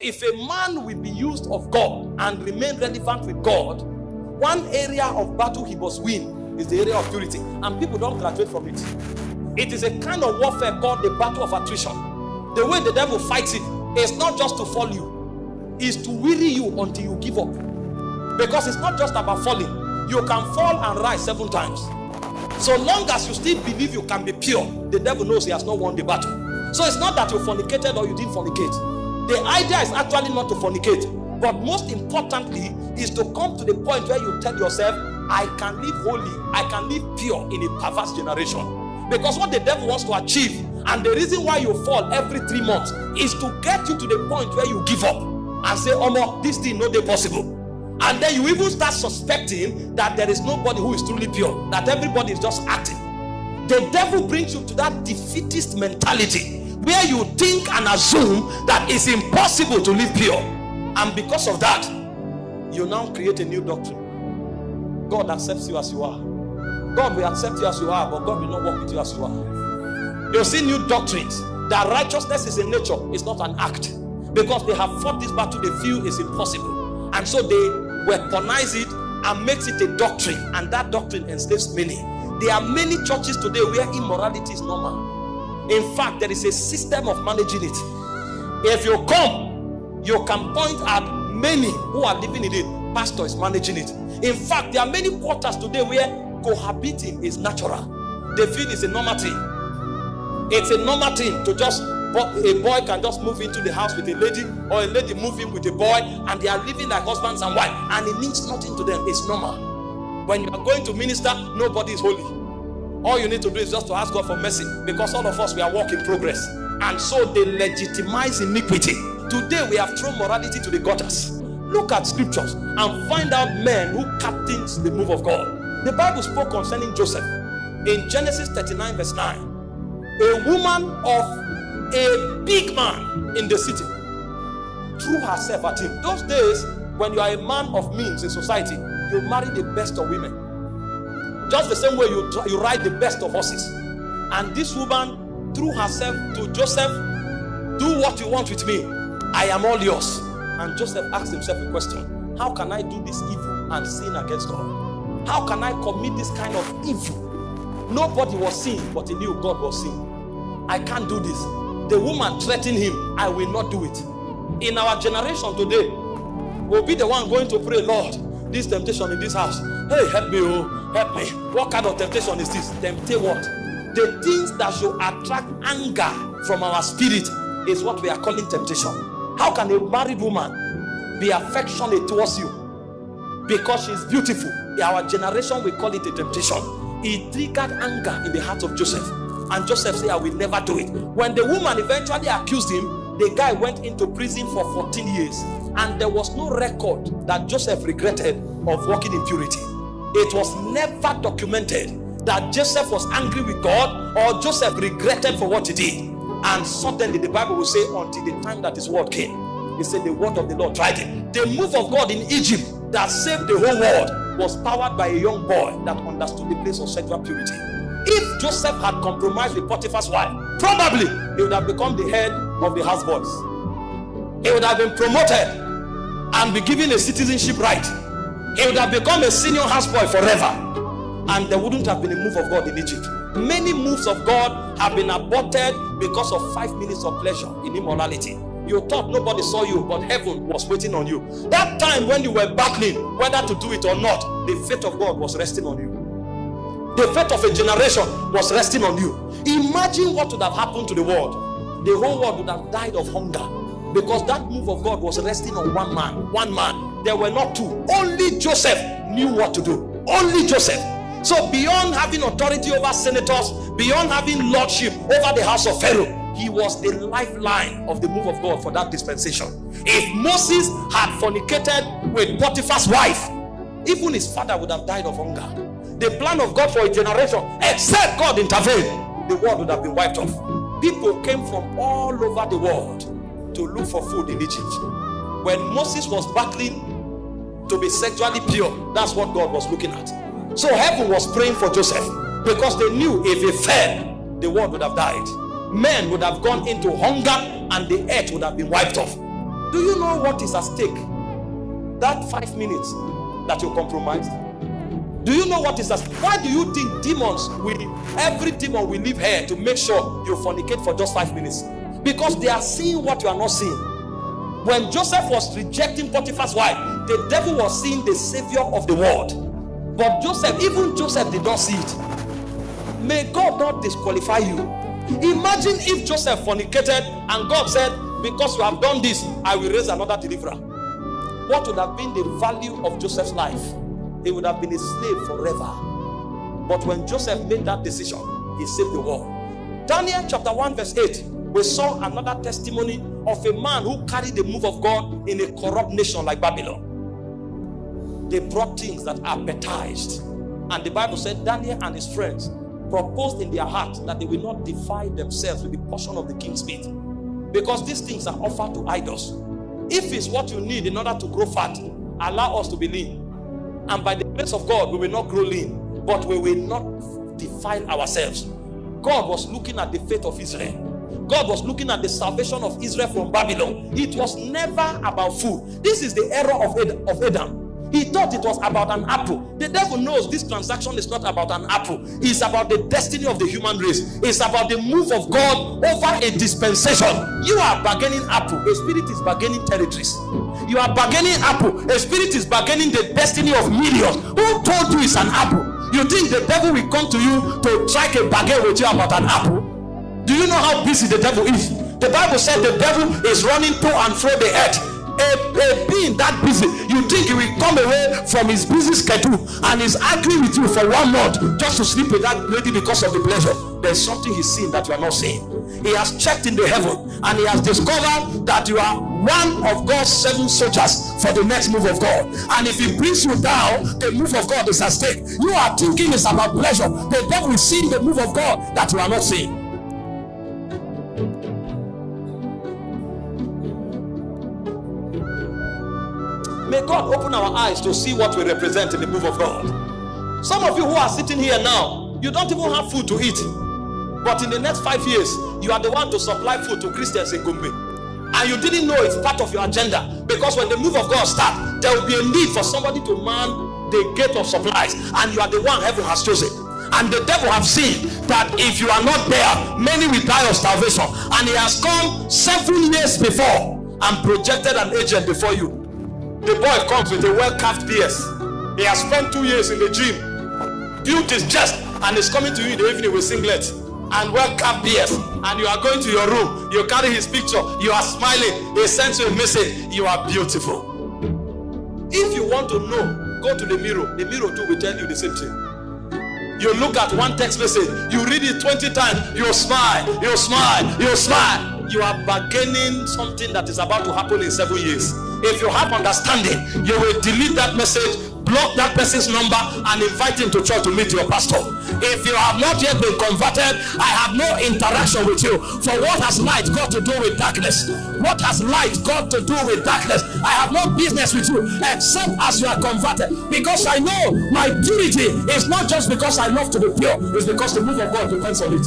If a man will be used of God and remain relevant with God, one area of battle he must win is the area of purity. And people don't graduate from it. It is a kind of warfare called the battle of attrition. The way the devil fights it is not just to fall you, it's to weary you until you give up. Because it's not just about falling. You can fall and rise 7 times. So long as you still believe you can be pure, the devil knows he has not won the battle. So it's not that you fornicated or you didn't fornicate. The idea is actually not to fornicate, but most importantly is to come to the point where you tell yourself, I can live holy, I can live pure in a perverse generation. Because what the devil wants to achieve, and the reason why you fall every 3 months, is to get you to the point where you give up and say, oh no, this thing not possible. And then you even start suspecting that there is nobody who is truly pure, that everybody is just acting. The devil brings you to that defeatist mentality where you think and assume that it's impossible to live pure. And because of that, you now create a new doctrine. God accepts you as you are. God will accept you as you are, but God will not work with you as you are. You'll see new doctrines that righteousness is a nature, it's not an act. Because they have fought this battle, they feel it's impossible. And so they weaponize it and makes it a doctrine, and that doctrine enslaves many. There are many churches today where immorality is normal. In fact, there is a system of managing it. If you come, you can point at many who are living in it. Pastor is managing it. In fact, there are many quarters today where cohabiting is natural. They feel it's a normal thing. It's a normal thing to just, a boy can just move into the house with a lady, or a lady move in with a boy, and they are living like husbands and wife, and it means nothing to them. It's normal. When you are going to minister, nobody is holy. All you need to do is just to ask God for mercy, because all of us, we are work in progress. And so they legitimize iniquity. Today we have thrown morality to the gutters. Look at scriptures and find out men who captains the move of God. The Bible spoke concerning Joseph in Genesis 39 verse 9. A woman of a big man in the city threw herself at him. Those days, when you are a man of means in society, you marry the best of women. Just the same way you ride the best of horses. And this woman threw herself to Joseph. Do what you want with me. I am all yours. And Joseph asked himself a question. How can I do this evil and sin against God? How can I commit this kind of evil? Nobody was seeing, but he knew God was seeing. I can't do this. The woman threatened him. I will not do it. In our generation today, we'll be the one going to pray, Lord, this temptation in this house. Hey, help me, oh, help me. What kind of temptation is this? Temptate what? The things that should attract anger from our spirit is what we are calling temptation. How can a married woman be affectionate towards you because she's beautiful? In our generation, we call it a temptation. It triggered anger in the heart of Joseph. And Joseph said, I will never do it. When the woman eventually accused him, the guy went into prison for 14 years. And there was no record that Joseph regretted of walking in purity. It was never documented that Joseph was angry with God or Joseph regretted for what he did. And suddenly the Bible will say, until the time that his word came, he said the word of the Lord tried him. The move of God in Egypt that saved the whole world was powered by a young boy that understood the place of sexual purity. If Joseph had compromised with Potiphar's wife, probably he would have become the head of the houseboys. He would have been promoted and be given a citizenship right. He would have become a senior houseboy forever. And there wouldn't have been a move of God in Egypt. Many moves of God have been aborted because of 5 minutes of pleasure in immorality. You thought nobody saw you, but heaven was waiting on you. That time when you were battling whether to do it or not, the fate of God was resting on you. The fate of a generation was resting on you. Imagine what would have happened to the world. The whole world would have died of hunger, because that move of God was resting on one man. One man. There were not two. Only Joseph knew what to do. Only Joseph. So beyond having authority over senators, beyond having lordship over the house of Pharaoh, he was the lifeline of the move of God for that dispensation. If Moses had fornicated with Potiphar's wife, even his father would have died of hunger. The plan of God for a generation, except God intervened, the world would have been wiped off. People came from all over the world to look for food in Egypt. When Moses was battling to be sexually pure, that's what God was looking at. So heaven was praying for Joseph, because they knew if he fell, the world would have died. Men would have gone into hunger and the earth would have been wiped off. Do you know what is at stake? That 5 minutes that you compromised. Do you know what is at stake? Why do you think every demon will leave here to make sure you fornicate for just 5 minutes? Because they are seeing what you are not seeing. When Joseph was rejecting Potiphar's wife, the devil was seeing the savior of the world. But even Joseph did not see it. May God not disqualify you. Imagine if Joseph fornicated and God said, because you have done this, I will raise another deliverer. What would have been the value of Joseph's life? He would have been a slave forever. But when Joseph made that decision, he saved the world. Daniel chapter 1 verse 8, we saw another testimony of a man who carried the move of God in a corrupt nation like Babylon. They brought things that appetized. And the Bible said Daniel and his friends proposed in their heart that they will not defile themselves with the portion of the king's meat, because these things are offered to idols. If it's what you need in order to grow fat, allow us to be lean. And by the grace of God, we will not grow lean, but we will not defile ourselves. God was looking at the faith of Israel. God was looking at the salvation of Israel from Babylon. It was never about food. This is the error of Adam. He thought it was about an apple. The devil knows this transaction is not about an apple. It's about the destiny of the human race. It's about the move of God over a dispensation. You are bargaining apple. A spirit is bargaining territories. You are bargaining apple. A spirit is bargaining the destiny of millions. Who told you it's an apple? You think the devil will come to you to strike a bargain with you about an apple? Do you know how busy the devil is? The Bible said the devil is running to and fro the earth. A being that busy, you think he will come away from his busy schedule and is arguing with you for 1 month just to sleep with that lady because of the pleasure? There's something he's seeing that you are not seeing. He has checked in the heaven and he has discovered that you are one of God's 7 soldiers for the next move of God. And if he brings you down, the move of God is at stake. You are thinking it's about pleasure. The devil is seeing the move of God that you are not seeing. May God open our eyes to see what we represent in the move of God. Some of you who are sitting here now, you don't even have food to eat. But in the next 5 years, you are the one to supply food to Christians in Gombe. And you didn't know it's part of your agenda. Because when the move of God starts, there will be a need for somebody to man the gate of supplies. And you are the one heaven has chosen. And the devil have seen that if you are not there, many will die of starvation. And he has come 7 years before and projected an agent before you. The boy comes with a well-carved PS. He has spent 2 years in the gym, built his chest, and is coming to you in the evening with singlet and well-carved PS. And you are going to your room, you carry his picture, you are smiling, he sends you a message, you are beautiful. If you want to know, go to the mirror too will tell you the same thing. You look at one text message, you read it 20 times, you smile, you smile, you smile. You are bargaining something that is about to happen in 7 years. If you have understanding, you will delete that message, block that person's number, and invite him to church to meet your pastor. If you have not yet been converted, I have no interaction with you. For what has light got to do with darkness? What has light got to do with darkness? I have no business with you except as you are converted. Because I know my purity is not just because I love to be pure, it's because the move of God depends on it.